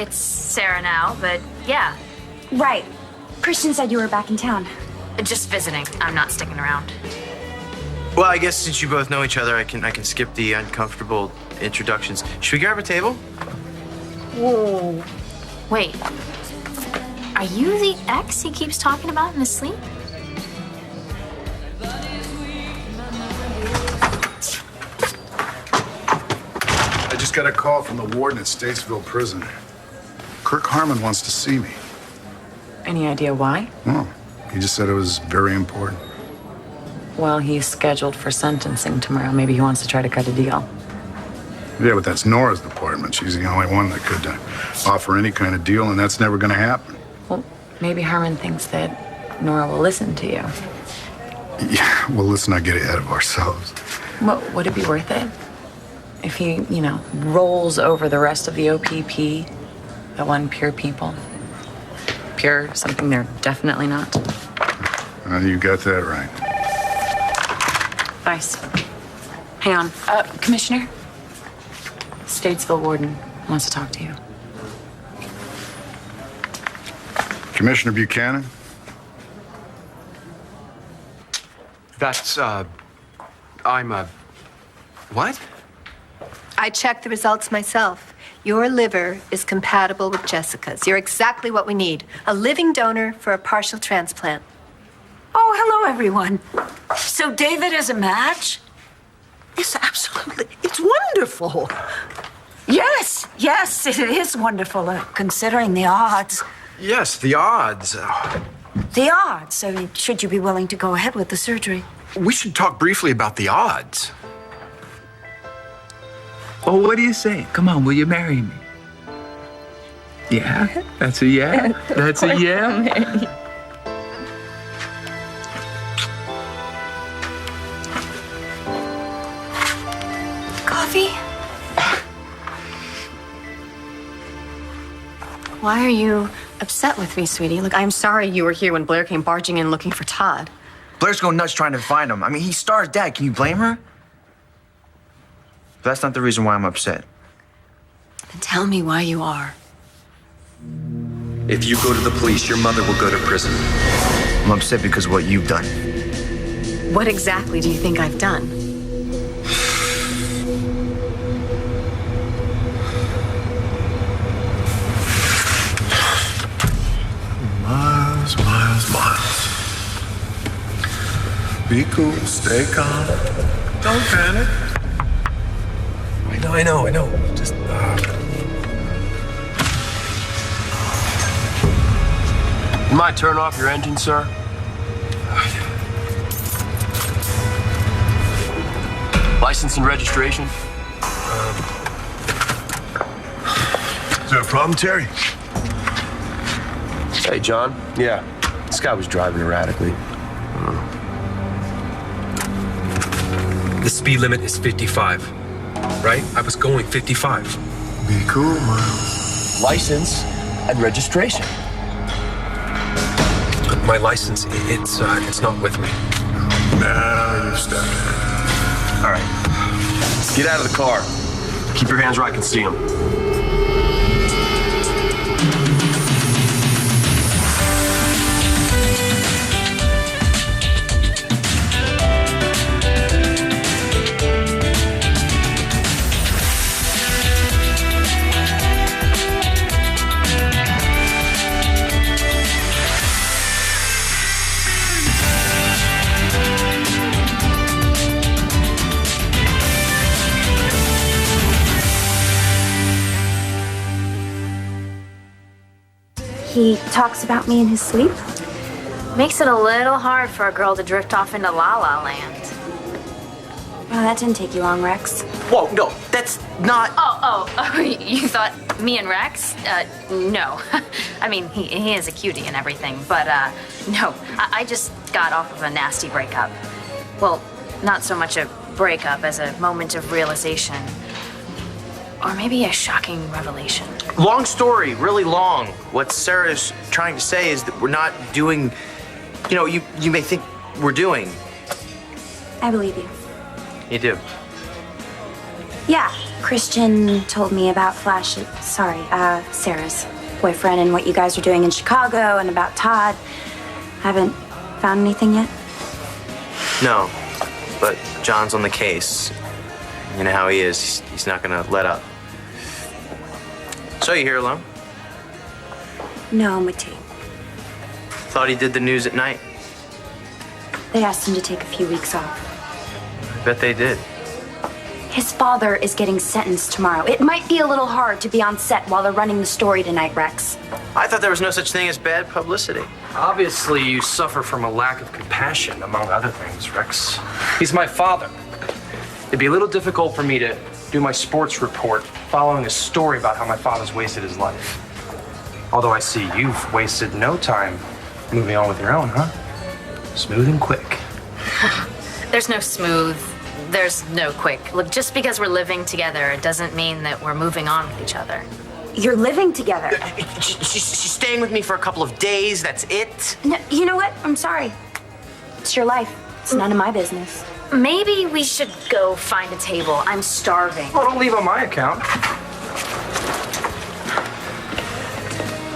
it's Sarah now, but yeah. Right. Christian said you were back in town. Just visiting. I'm not sticking around. Well, I guess since you both know each other, I can skip the uncomfortable introductions. Should we grab a table? Whoa. Wait. Are you the ex he keeps talking about in his sleep? I just got a call from the warden at Statesville Prison. Kirk Harmon wants to see me. Any idea why? Well, he just said it was very important. Well, he's scheduled for sentencing tomorrow. Maybe he wants to try to cut a deal. Yeah, but that's Nora's department. She's the only one that could offer any kind of deal, and that's never going to happen. Well, maybe Harmon thinks that Nora will listen to you. Yeah, well, let's not get ahead of ourselves. Well, would it be worth it? If he, rolls over the rest of the OPP, the one pure people. Pure, something they're definitely not. You got that right. Vice. Hang on. Commissioner? Statesville warden wants to talk to you. Commissioner Buchanan? That's, what? I checked the results myself. Your liver is compatible with Jessica's. You're exactly what we need. A living donor for a partial transplant. Oh, hello, everyone. So David is a match? Yes, absolutely. It's wonderful. Yes, it is wonderful, considering the odds. Yes, the odds. The odds. I mean, should you be willing to go ahead with the surgery? We should talk briefly about the odds. Oh, what do you say? Come on, will you marry me? Yeah? That's a yeah? That's a yeah? Coffee? Why are you upset with me, sweetie? Look, I'm sorry you were here when Blair came barging in looking for Todd. Blair's going nuts trying to find him. I mean, he stars Dad. Can you blame her? But that's not the reason why I'm upset. Then tell me why you are. If you go to the police, your mother will go to prison. I'm upset because of what you've done. What exactly do you think I've done? Miles. Be cool, stay calm. Don't panic. I know. Just, You might turn off your engine, sir? License and registration? Is there a problem, Terry? Hey, John. Yeah, this guy was driving erratically. the speed limit is 55, right? I was going 55. Be cool, Miles. License and registration. My license, it's not with me. Now you've stepped in. All right. Get out of the car. Keep your hands where I can see them. He talks about me in his sleep? Makes it a little hard for a girl to drift off into La La Land. Well, that didn't take you long, Rex. Whoa, no, that's not... Oh, you thought me and Rex? No. I mean, he is a cutie and everything, but, no. I just got off of a nasty breakup. Well, not so much a breakup as a moment of realization. Or maybe a shocking revelation. Long story, really long. What Sarah's trying to say is that we're not doing, you may think we're doing. I believe you. You do. Yeah, Christian told me about Sarah's boyfriend and what you guys are doing in Chicago and about Todd. Haven't found anything yet? No, but John's on the case. You know how he is. He's not gonna let up. So you here alone? No, I'm with T. Thought he did the news at night. They asked him to take a few weeks off. I bet they did. His father is getting sentenced tomorrow. It might be a little hard to be on set while they're running the story tonight, Rex. I thought there was no such thing as bad publicity. Obviously, you suffer from a lack of compassion, among other things, Rex. He's my father. It'd be a little difficult for me to do my sports report following a story about how my father's wasted his life. Although I see you've wasted no time moving on with your own, huh? Smooth and quick. There's no smooth. There's no quick. Look, just because we're living together, it doesn't mean that we're moving on with each other. You're living together. She's staying with me for a couple of days, that's it. No, you know what? I'm sorry. It's your life. It's none of my business. Maybe we should go find a table. I'm starving. Well, don't leave on my account.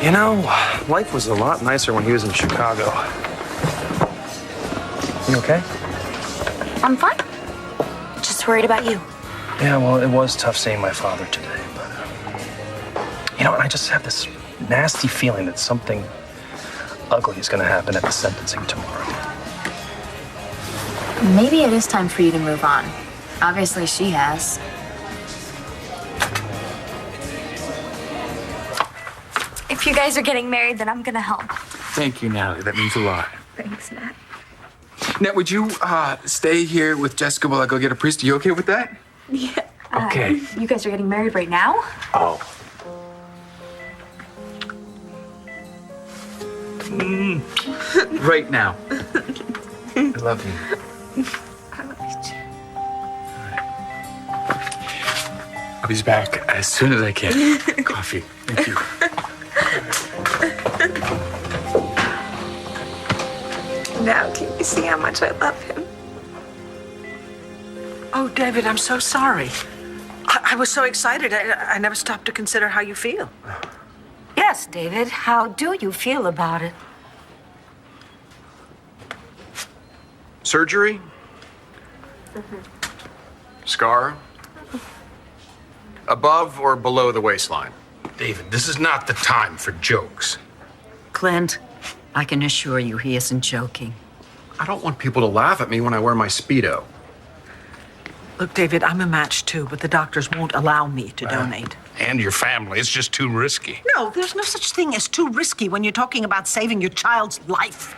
You know, life was a lot nicer when he was in Chicago. You okay? I'm fine. Just worried about you. Yeah, well, it was tough seeing my father today, but... you know, I just have this nasty feeling that something ugly is going to happen at the sentencing tomorrow. Maybe it is time for you to move on. Obviously, she has. If you guys are getting married, then I'm gonna help. Thank you, Natalie. That means a lot. Thanks, Matt. Now, would you stay here with Jessica while I go get a priest? Are you okay with that? Yeah. Okay. You guys are getting married right now? Oh. Right now. I love you. I love you too. I'll be back as soon as I can. Coffee. Thank you. Now, can you see how much I love him? Oh, David, I'm so sorry. I was so excited. I never stopped to consider how you feel. Yes, David. How do you feel about it? Surgery? Scar? Above or below the waistline? David, this is not the time for jokes. Clint, I can assure you he isn't joking. I don't want people to laugh at me when I wear my Speedo. Look, David, I'm a match too, but the doctors won't allow me to donate. And your family. It's just too risky. No, there's no such thing as too risky when you're talking about saving your child's life.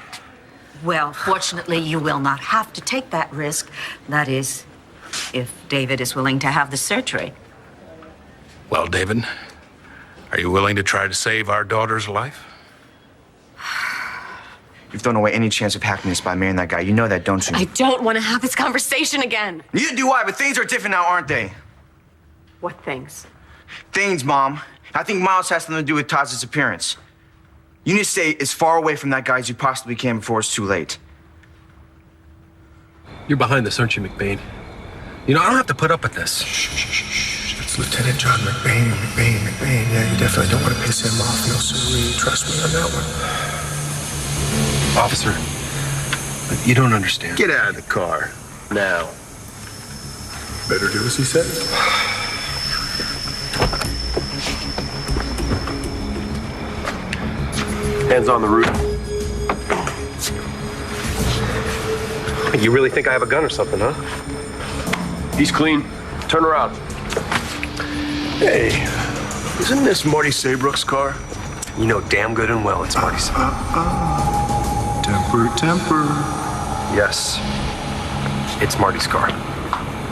Well, fortunately, you will not have to take that risk. That is, if David is willing to have the surgery. Well, David, are you willing to try to save our daughter's life? You've thrown away any chance of happiness by marrying that guy. You know that, don't you? I don't want to have this conversation again. Neither do I, but things are different now, aren't they? What things? Things, Mom. I think Miles has something to do with Todd's disappearance. You need to stay as far away from that guy as you possibly can before it's too late. You're behind this, aren't you, McBain? You know, I don't have to put up with this. It's Lieutenant John McBain. Yeah, you definitely don't want to piss him off. No, sirree. Trust me on that one. Officer, you don't understand. Get out of the car. Now. Better do as he says. Hands on the roof. You really think I have a gun or something, huh? He's clean. Turn around. Hey, isn't this Marty Saybrook's car? You know damn good and well it's Marty's. Temper. Yes. It's Marty's car.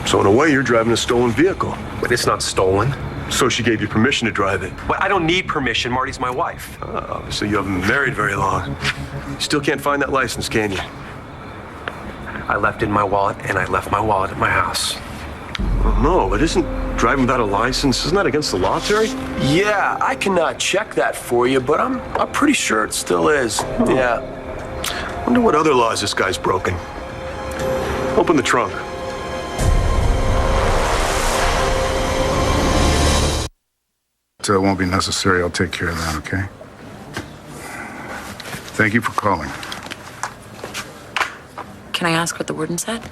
So in a way, you're driving a stolen vehicle. But it's not stolen. So she gave you permission to drive it. But I don't need permission. Marty's my wife. Obviously, you haven't been married very long. You still can't find that license, can you? I left it in my wallet, and I left my wallet at my house. Well, no, but isn't driving without a license, isn't that against the law, Terry? Yeah, I cannot check that for you, but I'm pretty sure it still is. Yeah. Wonder what other laws this guy's broken. Open the trunk. That won't be necessary. I'll take care of that, okay? Thank you for calling. Can I ask what the warden said?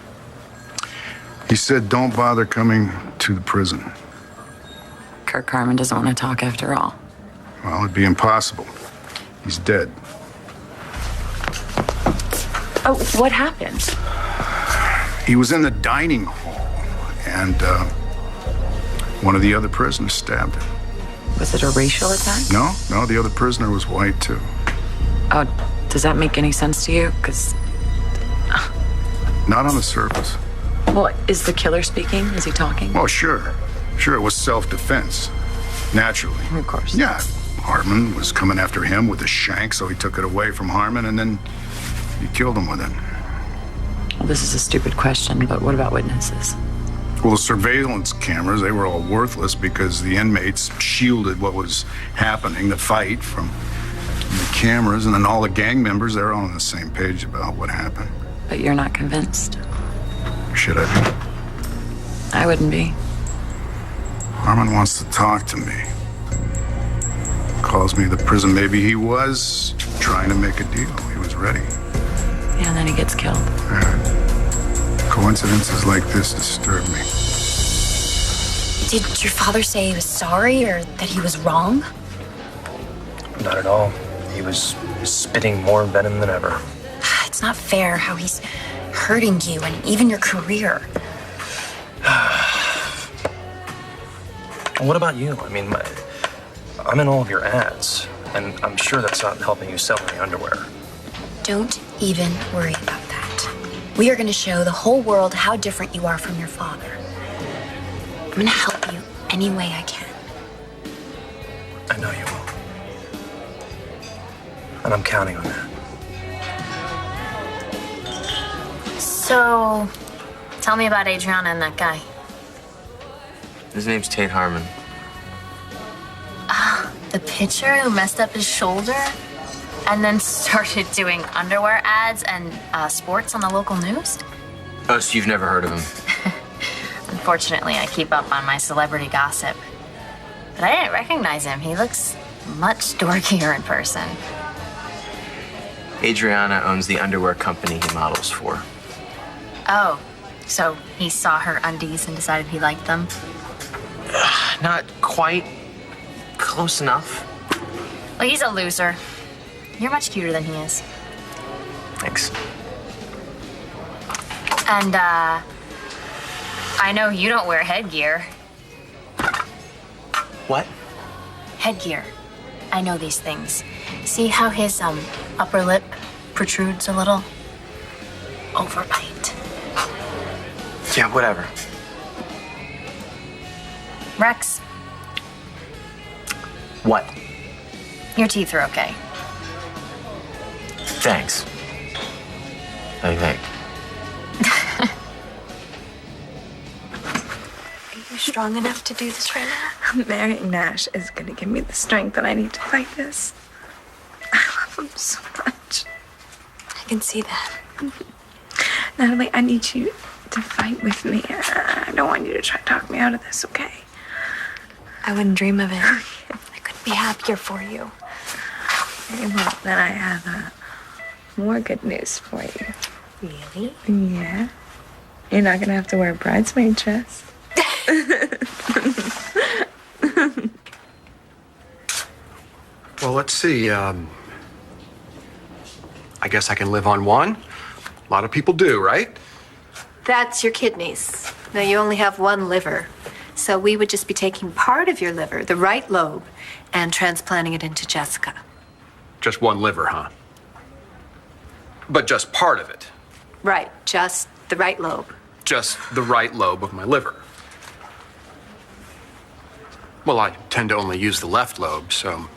He said don't bother coming to the prison. Kirk Harmon doesn't want to talk after all. Well, it'd be impossible. He's dead. Oh, what happened? He was in the dining hall, and one of the other prisoners stabbed him. Was it a racial attack? No, the other prisoner was white, too. Oh, does that make any sense to you? Because... Not on the surface. Well, is the killer speaking? Is he talking? Oh, sure. Sure, it was self-defense. Naturally. Of course. Yeah, Harmon was coming after him with a shank, so he took it away from Harmon, and then he killed him with it. Well, this is a stupid question, but what about witnesses? Well, the surveillance cameras, they were all worthless because the inmates shielded what was happening, the fight, from the cameras, and then all the gang members, they're all on the same page about what happened. But you're not convinced? Should I be? I wouldn't be. Harmon wants to talk to me. Calls me the prison. Maybe he was trying to make a deal. He was ready. Yeah, and then he gets killed. Coincidences like this disturb me. Did your father say he was sorry or that he was wrong? Not at all. He was spitting more venom than ever. It's not fair how he's hurting you and even your career. What about you? I mean, I'm in all of your ads, and I'm sure that's not helping you sell any underwear. Don't even worry about that. We are going to show the whole world how different you are from your father. I'm going to help you any way I can. I know you will. And I'm counting on that. So, tell me about Adriana and that guy. His name's Tate Harmon. The pitcher who messed up his shoulder and then started doing underwear ads and sports on the local news? Oh, so you've never heard of him? Unfortunately, I keep up on my celebrity gossip. But I didn't recognize him. He looks much dorkier in person. Adriana owns the underwear company he models for. Oh, so he saw her undies and decided he liked them? Not quite. Close enough. Well, he's a loser. You're much cuter than he is. Thanks. And, I know you don't wear headgear. What? Headgear. I know these things. See how his, upper lip protrudes a little? Overbite. Yeah, whatever. Rex, What? your teeth are okay. Thanks. How do you think? Are you strong enough to do this right now? Marrying Nash is going to give me the strength that I need to fight this. I love him so much. I can see that. Natalie, I need you to fight with me. I don't want you to try to talk me out of this, okay? I wouldn't dream of it. I couldn't be happier for you. Okay, well, then I have more good news for you. Really? Yeah. You're not going to have to wear a bridesmaid dress. Well, let's see. I guess I can live on one. A lot of people do, right? That's your kidneys. Now, you only have one liver. So we would just be taking part of your liver, the right lobe, and transplanting it into Jessica. Just one liver, huh? But just part of it. Right, just the right lobe. Just the right lobe of my liver. Well, I tend to only use the left lobe, so...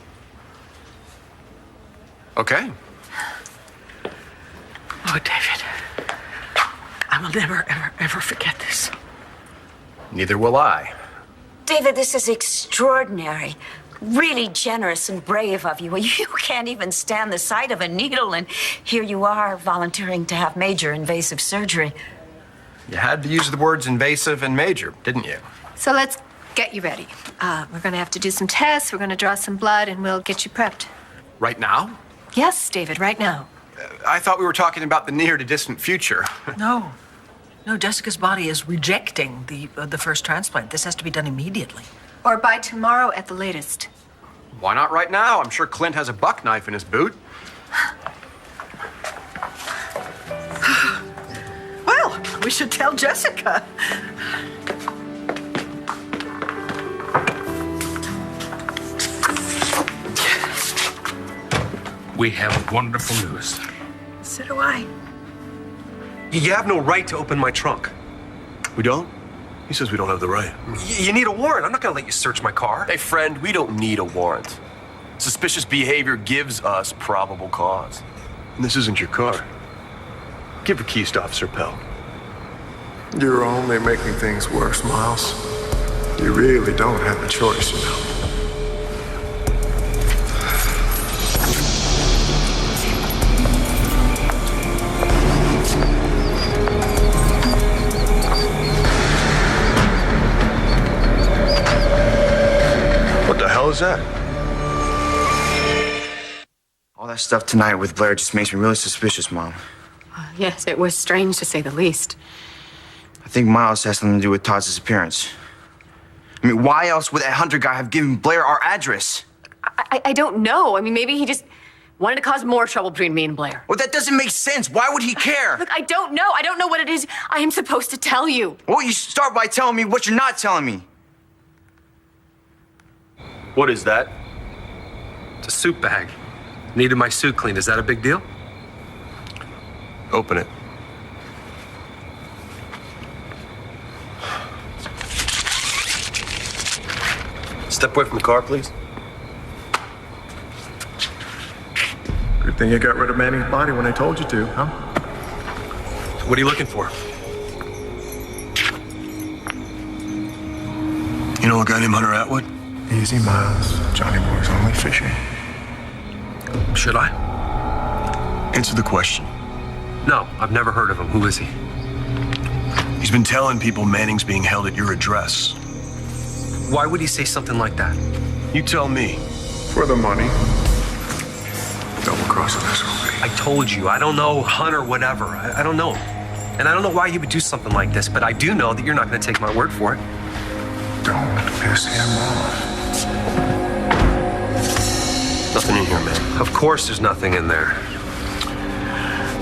Okay. Oh, David. I will never, ever forget this. Neither will I. David, this is extraordinary. Really generous and brave of you. You can't even stand the sight of a needle, and here you are volunteering to have major invasive surgery. You had to use the words invasive and major, didn't you? So let's get you ready. We're going to have to do some tests. We're going to draw some blood, and we'll get you prepped. Right now? Yes, David, right now. I thought we were talking about the near to distant future. No. No, Jessica's body is rejecting the first transplant. This has to be done immediately. Or by tomorrow at the latest. Why not right now? I'm sure Clint has a buck knife in his boot. Well, we should tell Jessica. We have wonderful news. So do I. You have no right to open my trunk. We don't? He says we don't have the right. You need a warrant. I'm not gonna let you search my car. Hey, friend, we don't need a warrant. Suspicious behavior gives us probable cause. And this isn't your car. Give the keys to Officer Pell. You're only making things worse, Miles. You really don't have a choice, you know. What the hell is that? All that stuff tonight with Blair just makes me really suspicious, Mom. Yes, it was strange to say the least. I think Miles has something to do with Todd's disappearance. I mean, why else would that Hunter guy have given Blair our address? I don't know. I mean, maybe he just wanted to cause more trouble between me and Blair. Well, that doesn't make sense. Why would he care? Look, I don't know. I don't know what it is I am supposed to tell you. Well, you start by telling me what you're not telling me. What is that? It's a suit bag. Needed my suit cleaned. Is that a big deal? Open it. Step away from the car, please. Good thing you got rid of Manning's body when I told you to, huh? What are you looking for? You know a guy named Hunter Atwood? Easy, Miles. Johnny Boy's only fishing. Should I? Answer the question. No, I've never heard of him. Who is he? He's been telling people Manning's being held at your address. Why would he say something like that? You tell me. For the money. Double-crossing us already. I told you, I don't know Hunter, whatever. I don't know. And I don't know why he would do something like this, but I do know that you're not going to take my word for it. Don't piss him off. Nothing in here, man. Of course there's nothing in there.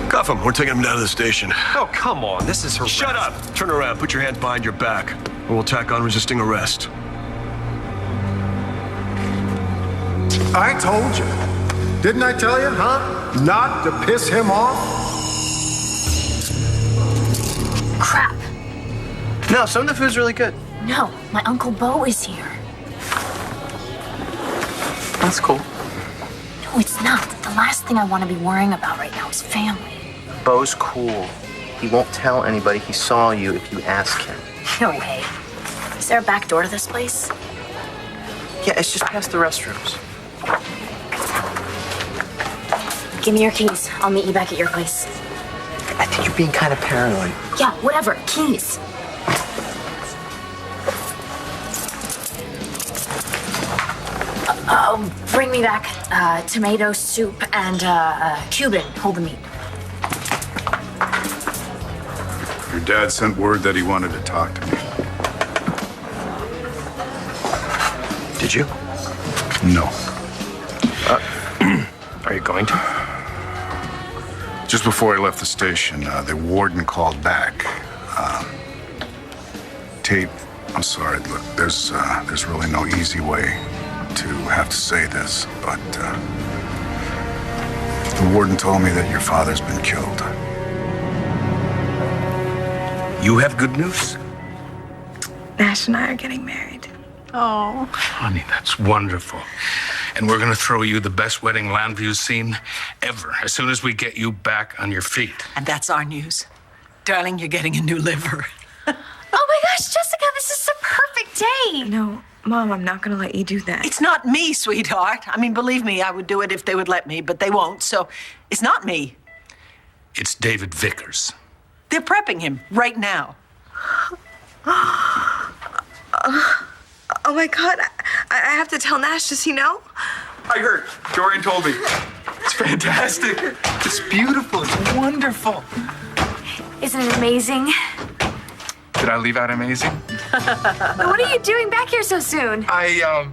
Cuff him. We're taking him down to the station. Oh, come on. This is her. Shut up. Turn around. Put your hands behind your back, or we'll tack on resisting arrest. I told you. Didn't I tell you, huh? Not to piss him off? Crap. No, some of the food's really good. No, my Uncle Bo is here. That's cool. No, it's not. The last thing I want to be worrying about right now is family. Bo's cool. He won't tell anybody he saw you if you ask him. No way. Is there a back door to this place? Yeah, it's just past the restrooms. Give me your keys. I'll meet you back at your place. I think you're being kind of paranoid. Yeah, whatever. Keys. Bring me back tomato soup and Cuban. Hold the meat. Your dad sent word that he wanted to talk to me. Did you? No. Are you going to? Just before I left the station, the warden called back. Tate, I'm sorry. Look, there's really no easy way to have to say this, but the warden told me that your father's been killed. You have good news? Nash and I are getting married. Oh. Honey, that's wonderful. And we're going to throw you the best wedding Landview's seen ever as soon as we get you back on your feet. And that's our news. Darling, you're getting a new liver. Oh my gosh, Jessica, this is the perfect day. No, Mom, I'm not gonna let you do that. It's not me, sweetheart. I mean, believe me, I would do it if they would let me, but they won't, so it's not me. It's David Vickers. They're prepping him right now. my God. I have to tell Nash. Does he know? I heard. Dorian told me. It's fantastic. It's beautiful. It's wonderful. Isn't it amazing? Did I leave out amazing? What are you doing back here so soon? I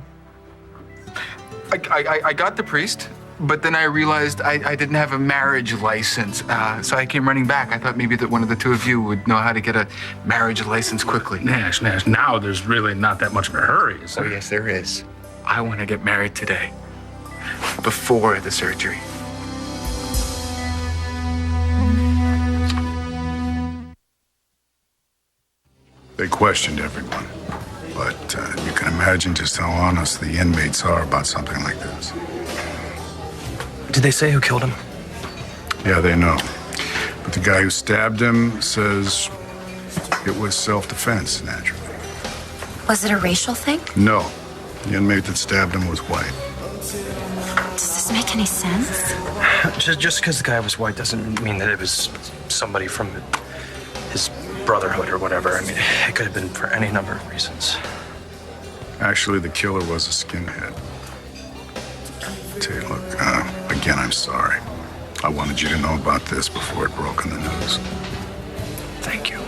got the priest, but then I realized I didn't have a marriage license, so I came running back. I thought maybe that one of the two of you would know how to get a marriage license quickly. Nash, now there's really not that much of a hurry, is there? Oh, yes, there is. I want to get married today, before the surgery. They questioned everyone, but you can imagine just how honest the inmates are about something like this. Did they say who killed him? Yeah, they know. But the guy who stabbed him says it was self-defense, naturally. Was it a racial thing? No. The inmate that stabbed him was white. Does this make any sense? Just because the guy was white doesn't mean that it was somebody from his brotherhood or whatever. I mean, it could have been for any number of reasons. Actually, the killer was a skinhead. Tay, look, again, I'm sorry. I wanted you to know about this before it broke in the news. Thank you.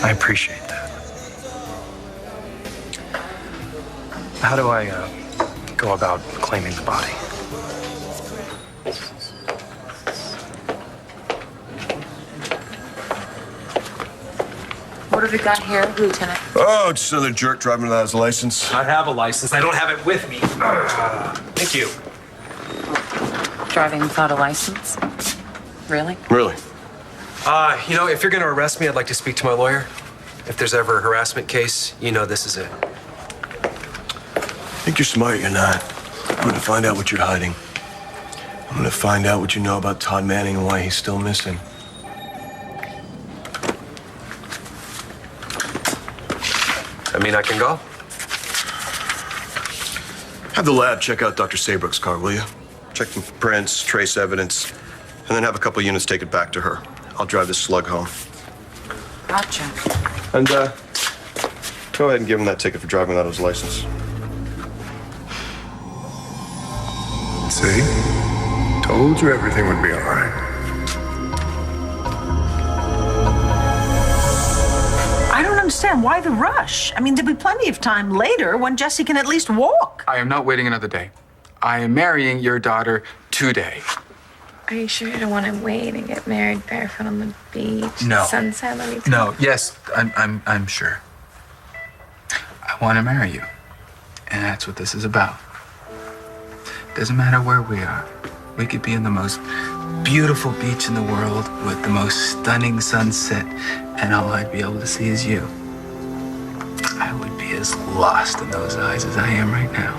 I appreciate that. How do I go about claiming the body? What have we got here, Lieutenant? Oh, just another jerk driving without his license. I have a license. I don't have it with me. Thank you. Driving without a license? Really? Really? You know, if you're going to arrest me, I'd like to speak to my lawyer. If there's ever a harassment case, you know this is it. Think you're smart, you're not. I'm gonna find out what you're hiding. I'm gonna find out what you know about Todd Manning and why he's still missing. I mean, I can go. Have the lab check out Dr. Saybrook's car, will you? Check the prints, trace evidence, and then have a couple units take it back to her. I'll drive this slug home. Gotcha. And, go ahead and give him that ticket for driving without his license. See? Told you everything would be all right. I don't understand. Why the rush? I mean, there'll be plenty of time later when Jesse can at least walk. I am not waiting another day. I am marrying your daughter today. Are you sure you don't want to wait and get married barefoot on the beach? No. Sunset, let me tell No, yes, I'm sure. I want to marry you. And that's what this is about. Doesn't matter where we are. We could be in the most beautiful beach in the world with the most stunning sunset, and all I'd be able to see is you. I would be as lost in those eyes as I am right now.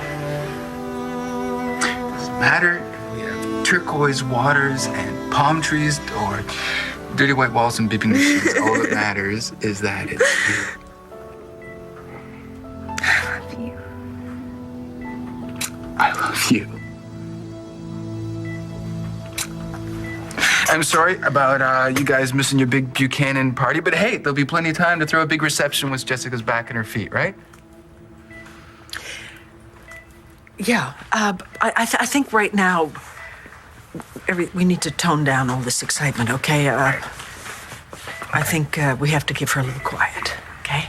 Doesn't matter if we have turquoise waters and palm trees or dirty white walls and beeping machines. All that matters is that it's you. I love you. I love you. I'm sorry about you guys missing your big Buchanan party, but hey, there'll be plenty of time to throw a big reception once Jessica's back on her feet, right? Yeah, I think right now we need to tone down all this excitement, okay? I think we have to give her a little quiet, okay?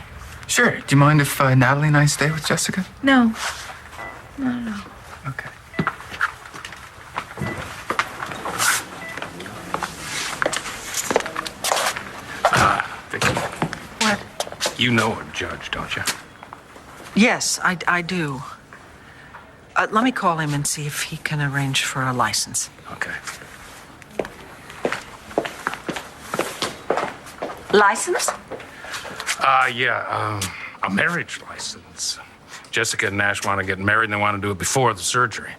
Sure. Do you mind if Natalie and I stay with Jessica? No. No. Okay. Vicky. What? You know a judge, don't you? Yes, I do. Let me call him and see if he can arrange for a license. Okay. License? Yeah, a marriage license. Jessica and Nash want to get married and they want to do it before the surgery.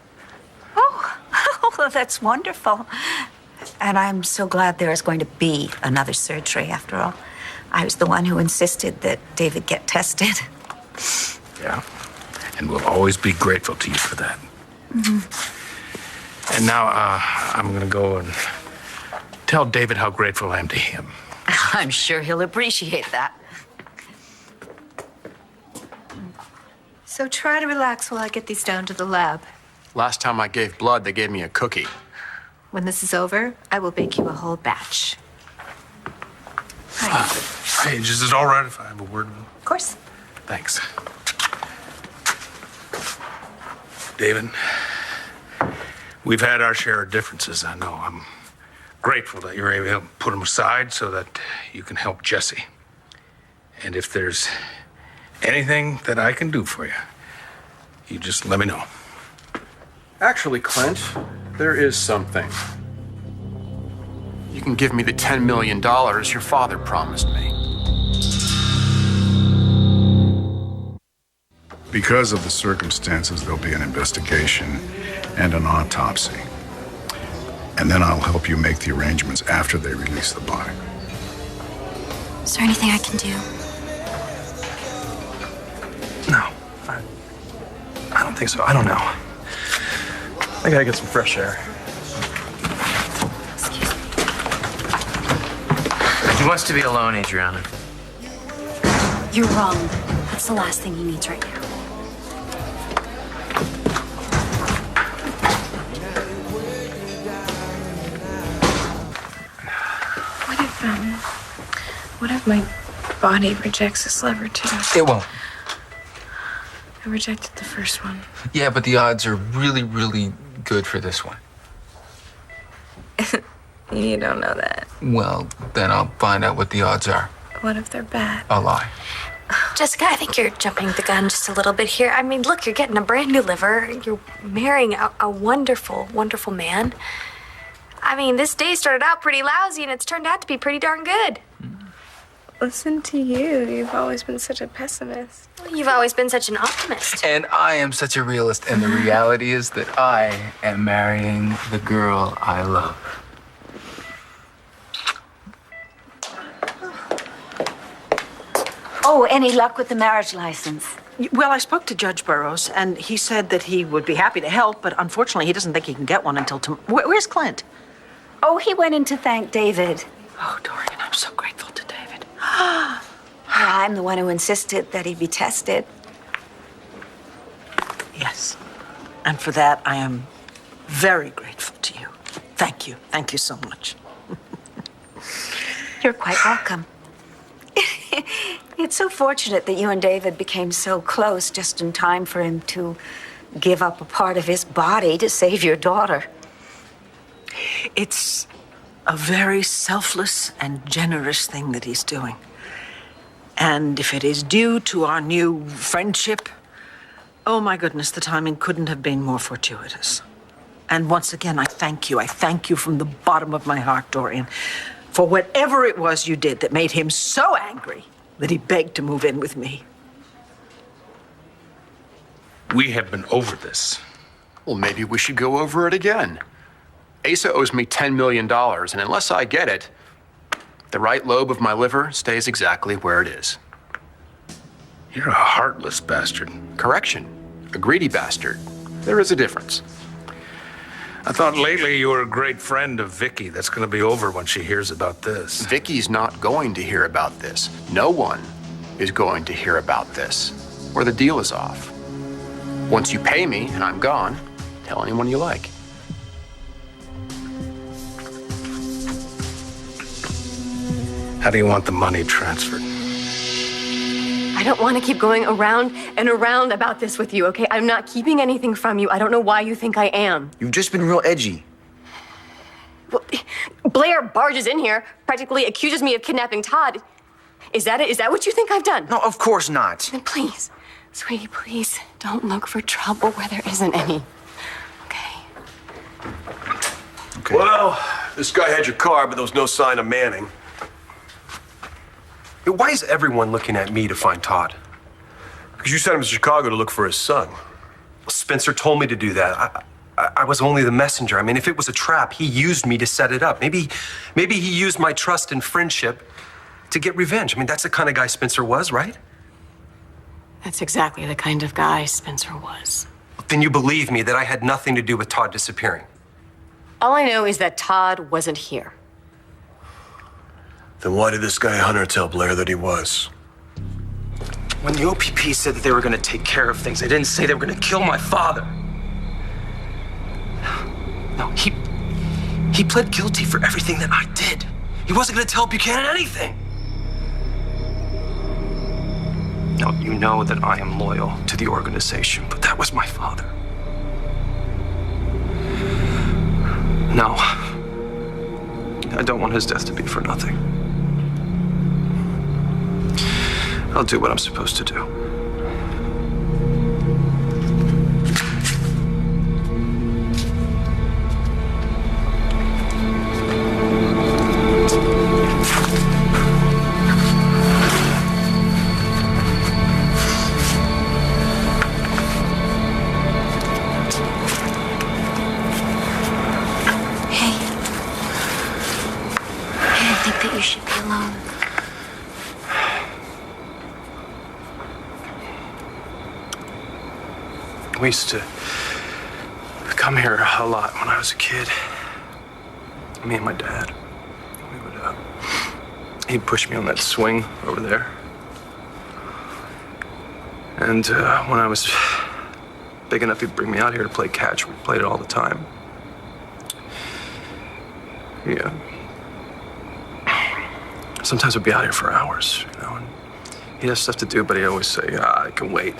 Oh, that's wonderful. And I'm so glad there is going to be another surgery after all. I was the one who insisted that David get tested. Yeah. And we'll always be grateful to you for that. Mm-hmm. And now I'm going to go and tell David how grateful I am to him. I'm sure he'll appreciate that. So try to relax while I get these down to the lab. Last time I gave blood, they gave me a cookie. When this is over, I will bake you a whole batch. Hey, is it all right if I have a word with him? Of course. Thanks. David, we've had our share of differences, I know. I'm grateful that you're able to put them aside so that you can help Jesse. And if there's anything that I can do for you, you just let me know. Actually, Clint, there is something. You can give me the $10 million your father promised me. Because of the circumstances, there'll be an investigation and an autopsy. And then I'll help you make the arrangements after they release the body. Is there anything I can do? No, I don't think so. I don't know. I gotta get some fresh air. He wants to be alone, Adriana. You're wrong. That's the last thing he needs right now. What if my body rejects this lever too? It won't. I rejected the first one. Yeah, but the odds are really, really good for this one. You don't know that. Well, then I'll find out what the odds are. What if they're bad? I'll lie. Jessica, I think you're jumping the gun just a little bit here. I mean, look, you're getting a brand new liver. You're marrying a wonderful, wonderful man. I mean, this day started out pretty lousy, and it's turned out to be pretty darn good. Listen to you. You've always been such a pessimist. You've always been such an optimist. And I am such a realist, and the reality is that I am marrying the girl I love. Oh, any luck with the marriage license? Well, I spoke to Judge Burroughs, and he said that he would be happy to help, but unfortunately, he doesn't think he can get one until tomorrow. Where's Clint? Oh, he went in to thank David. Oh, Dorian, I'm so grateful to David. I'm the one who insisted that he be tested. Yes. And for that, I am very grateful to you. Thank you. Thank you so much. You're quite welcome. It's so fortunate that you and David became so close just in time for him to give up a part of his body to save your daughter. It's a very selfless and generous thing that he's doing. And if it is due to our new friendship, oh my goodness, the timing couldn't have been more fortuitous. And once again, I thank you. I thank you from the bottom of my heart, Dorian, for whatever it was you did that made him so angry that he begged to move in with me. We have been over this. Well, maybe we should go over it again. Asa owes me $10 million, and unless I get it, the right lobe of my liver stays exactly where it is. You're a heartless bastard. Correction. A greedy bastard. There is a difference. I thought lately you were a great friend of Vicky. That's going to be over when she hears about this. Vicky's not going to hear about this. No one is going to hear about this, or the deal is off. Once you pay me and I'm gone, tell anyone you like. How do you want the money transferred? I don't want to keep going around and around about this with you, okay? I'm not keeping anything from you. I don't know why you think I am. You've just been real edgy. Well, Blair barges in here, practically accuses me of kidnapping Todd. Is that it? Is that what you think I've done? No, of course not. Then please, sweetie, please, don't look for trouble where there isn't any. Okay. Well, this guy had your car, but there was no sign of Manning. Why is everyone looking at me to find Todd? Because you sent him to Chicago to look for his son. Well, Spencer told me to do that. I was only the messenger. I mean, if it was a trap, he used me to set it up. Maybe he used my trust and friendship to get revenge. I mean, that's the kind of guy Spencer was, right? That's exactly the kind of guy Spencer was. Then you believe me that I had nothing to do with Todd disappearing. All I know is that Todd wasn't here. Then why did this guy Hunter tell Blair that he was? When the OPP said that they were going to take care of things, they didn't say they were going to kill my father. No, he pled guilty for everything that I did. He wasn't going to tell Buchanan anything. Now, you know that I am loyal to the organization, but that was my father. No, I don't want his death to be for nothing. I'll do what I'm supposed to do. We used to come here a lot when I was a kid. Me and my dad. He'd push me on that swing over there. And when I was big enough, he'd bring me out here to play catch. We played it all the time. Yeah. Sometimes we'd be out here for hours, you know, and he'd have stuff to do, but he'd always say, I can wait.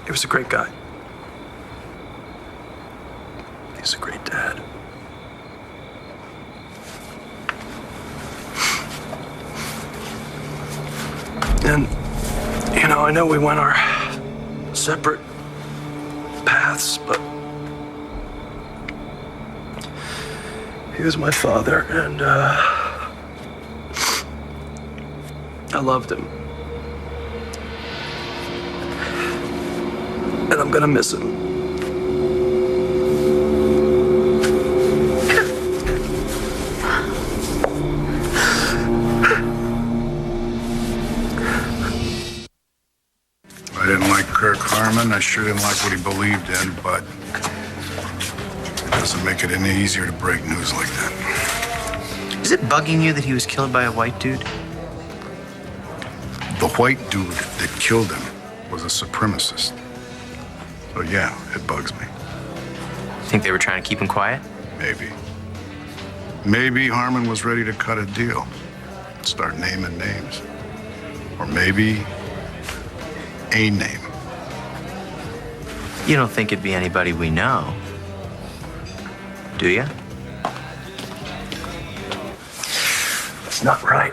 He was a great guy. He's a great dad. And, you know, I know we went our separate paths, but he was my father, and I loved him. And I'm gonna miss him. I didn't like Kirk Harmon. I sure didn't like what he believed in, but it doesn't make it any easier to break news like that. Is it bugging you that he was killed by a white dude? The white dude that killed him was a supremacist. So yeah, it bugs me. Think they were trying to keep him quiet? Maybe. Maybe Harmon was ready to cut a deal. Start naming names. Or maybe a name. You don't think it'd be anybody we know, do you? That's not right.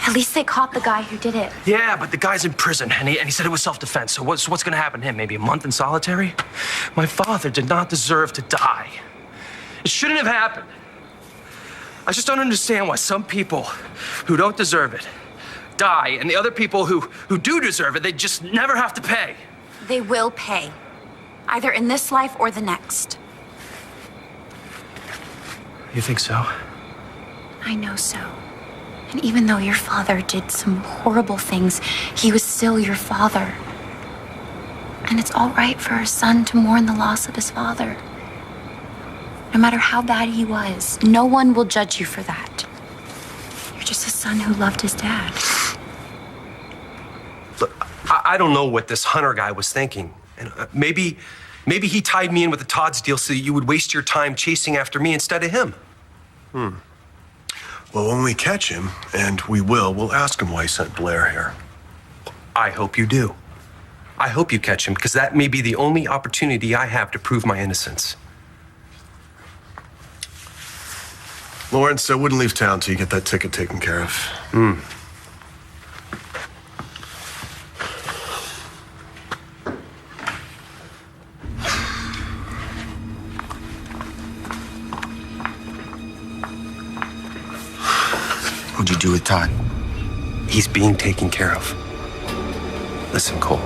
At least they caught the guy who did it. Yeah, but the guy's in prison, and he said it was self-defense. So what's going to happen to him? Maybe a month in solitary? My father did not deserve to die. It shouldn't have happened. I just don't understand why some people who don't deserve it die, and the other people who do deserve it, they just never have to pay. They will pay, either in this life or the next. You think so? I know so. And even though your father did some horrible things, he was still your father. And it's all right for a son to mourn the loss of his father. No matter how bad he was, no one will judge you for that. You're just a son who loved his dad. Look, I don't know what this Hunter guy was thinking. And maybe he tied me in with the Todd's deal so that you would waste your time chasing after me instead of him. Well, when we catch him, and we will, we'll ask him why he sent Blair here. I hope you do. I hope you catch him, because that may be the only opportunity I have to prove my innocence. Lawrence, I wouldn't leave town till you get that ticket taken care of. What'd you do with Todd? He's being taken care of. Listen, Cole,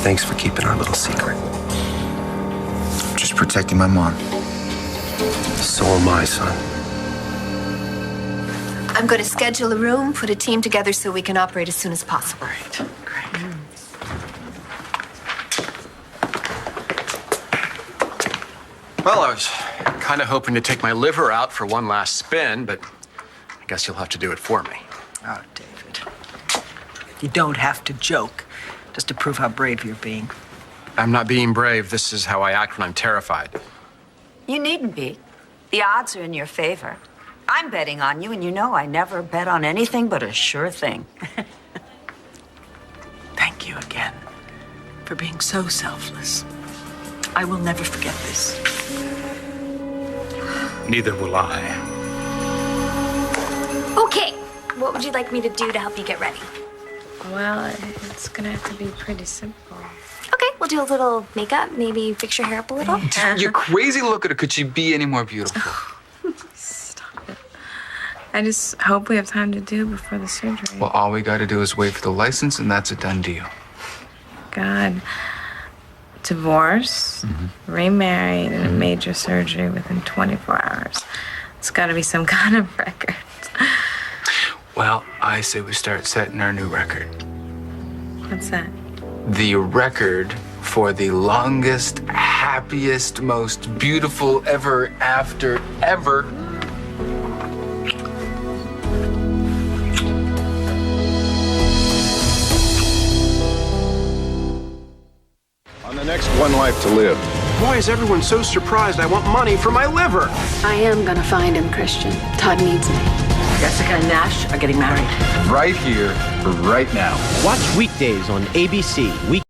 thanks for keeping our little secret. Just protecting my mom. So am I, son. I'm going to schedule a room, put a team together so we can operate as soon as possible. Well, I was kind of hoping to take my liver out for one last spin, but I guess you'll have to do it for me. Oh, David. You don't have to joke just to prove how brave you're being. I'm not being brave. This is how I act when I'm terrified. You needn't be. The odds are in your favor. I'm betting on you, and you know I never bet on anything but a sure thing. Thank you again for being so selfless. I will never forget this. Neither will I. Okay, what would you like me to do to help you get ready? Well, it's gonna have to be pretty simple. Okay, we'll do a little makeup, maybe fix your hair up a little. You're crazy. Look at her. Could she be any more beautiful? Stop it. I just hope we have time to do it before the surgery. Well, all we got to do is wait for the license, and that's a done deal. God. Divorce, remarried, and a major surgery within 24 hours. It's got to be some kind of record. Well, I say we start setting our new record. What's that? The record for the longest, happiest, most beautiful ever after ever. On the next One Life to Live. Why is everyone so surprised I want money for my liver? I am gonna find him, Christian. Todd needs me. Jessica and Nash are getting married. Right here, right now. Watch weekdays on ABC.